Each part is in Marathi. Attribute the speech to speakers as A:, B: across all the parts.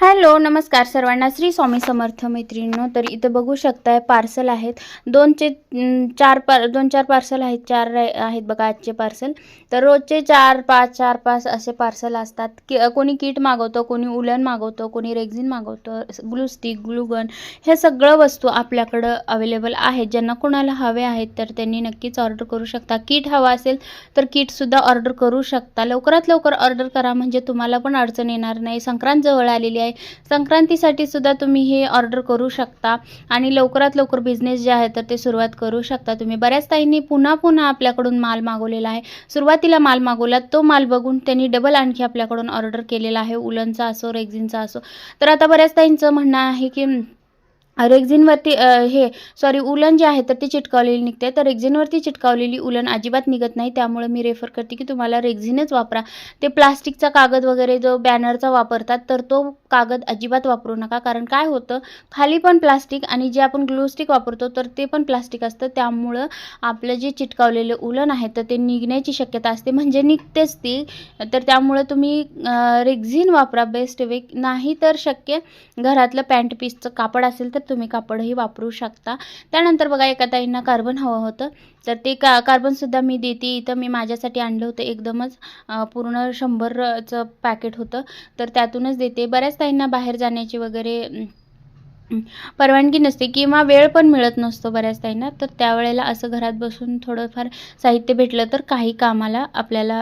A: हॅलो, नमस्कार सर्वांना. श्री स्वामी समर्थ मैत्रिणींनो. तर इथे बघू शकताय पार्सल आहेत. 2 4 पार्सल आहेत. 4 आहेत बघा आजचे पार्सल. तर रोजचे 4-5 असे पार्सल असतात. कोणी किट मागवतं, कोणी उलन मागवतं, कोणी रेक्झिन मागवतं, ग्लू स्टिक, ग्लू गन, हे सगळं वस्तू आपल्याकडं अवेलेबल आहेत. ज्यांना कोणाला हवे आहेत तर त्यांनी नक्कीच ऑर्डर करू शकता. किट हवा असेल तर किटसुद्धा ऑर्डर करू शकता. लवकरात लवकर ऑर्डर करा म्हणजे तुम्हाला पण अडचण येणार नाही. संक्रांत जवळ आलेली आहे. संक्रांतीसाठी सुद्धा तुम्ही हे ऑर्डर करू शकता आणि लवकरात लवकर बिझनेस जे आहे तर ते सुरुवात करू शकता तुम्ही. बऱ्याच ताईंनी पुन्हा आपल्याकडून माल मागवलेला आहे. सुरुवातीला माल मागवला, तो माल बघून त्यांनी डबल आणखी आपल्याकडून ऑर्डर केलेला आहे. उलनचा असो, रेक्झिनचा असो. तर आता बऱ्याच ताईंचं म्हणणं आहे की रेक्झिनवरती उलन जे आहे तर ते चिटकावलेली निघते. तर रेक्झिनवरती चिटकावलेली उलन अजिबात निघत नाही. त्यामुळे मी रेफर करते की तुम्हाला रेक्झिनच वापरा. ते प्लास्टिकचा कागद वगैरे जो बॅनरचा वापरतात तर तो कागद अजिबात वापरू नका. कारण काय होतं, खाली पण प्लास्टिक आणि जे आपण ग्लू स्टिक वापरतो तर ते पण प्लास्टिक असतं. त्यामुळं आपलं जे चिटकावलेलं उलन आहे तर ते निघण्याची शक्यता असते, म्हणजे निघतेच ती. तर त्यामुळे तुम्ही रेक्झिन वापरा बेस्ट वे. नाही तर शक्य घरातलं पॅन्ट पीसचं कापड असेल तर तुम्ही कापडही वापरू शकता. त्यानंतर बघा एका ताईंना कार्बन हवं होतं तर ते कार्बनसुद्धा मी देते. इथं मी माझ्यासाठी आणलं होतं एकदमच पूर्ण 100चं पॅकेट होतं तर त्यातूनच देते. बऱ्याच ताईंना बाहेर जाण्याची वगैरे परवानगी नसते किंवा वेळ पण मिळत नसतो बऱ्याच ताईंना. तर त्यावेळेला असं घरात बसून थोडंफार साहित्य भेटलं तर काही कामाला आपल्याला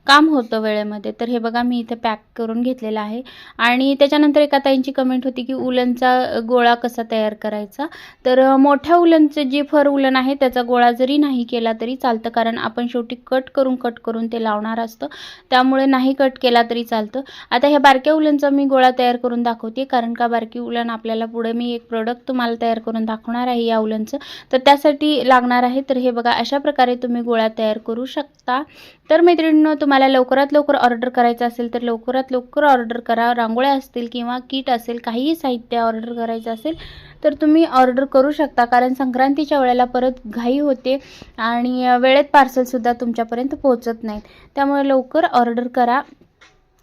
A: काम होतं वेळेमध्ये. तर हे बघा मी इथे पॅक करून घेतलेला आहे. आणि त्याच्यानंतर एका ताईंची कमेंट होती की उलनचा गोळा कसा तयार करायचा. तर मोठ्या उलनचं जे फर उलन आहे त्याचा गोळा जरी नाही केला तरी चालतं, कारण आपण शेवटी कट करून ते लावणार असतं. त्यामुळे नाही कट केला तरी चालतं. आता ह्या बारक्या उलनचा मी गोळा तयार करून दाखवते, कारण का बारकी उलन आपल्याला पुढे मी एक प्रोडक्ट तुम्हाला तयार करून दाखवणार आहे या उलनचं, तर त्यासाठी लागणार आहे. तर हे बघा अशा प्रकारे तुम्ही गोळा तयार करू शकता. तर मैत्रिणींनो, तुम्हाला लवकरात लवकर ऑर्डर करायचं असेल तर लवकरात लवकर ऑर्डर करा. रांगोळ्या असतील किंवा किट असेल, काहीही साहित्य ऑर्डर करायचं असेल तर तुम्ही ऑर्डर करू शकता, कारण संक्रांतीच्या वेळेला परत घाई होते आणि वेळेत पार्सलसुद्धा तुमच्यापर्यंत पोहोचत नाहीत. त्यामुळे लवकर ऑर्डर करा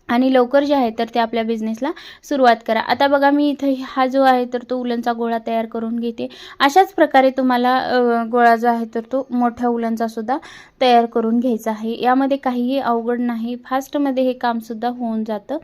A: आणि लवकर जे आहे तर ते आपल्या बिझनेसला सुरुवात करा. आता बघा मी इथे हा जो आहे तर तो उलनचा गोळा तयार करून घेते. अशाच प्रकारे तुम्हाला गोळा जो आहे तर तो मोठ्या उलनचा सुद्धा तयार करून घ्यायचा आहे. यामध्ये काहीही अवघड नाही, फास्टमध्ये हे कामसुद्धा होऊन जातं.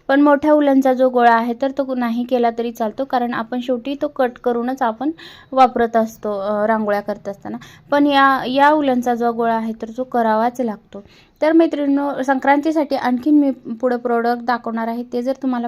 A: पण मोठ्या उलनचा जो गोळा आहे तर तो नाही केला तरी चालतो, कारण आपण शेवटी तो कट करूनच आपण वापरत असतो रांगोळ्या करत असताना. पण या उलनचा जो गोळा आहे तर तो करावाच लागतो. तर मैत्रिणींनो, संक्रांतीसाठी आणखीन मी पुढे प्रोडक्ट दाखवणार आहे. ते जर तुम्हाला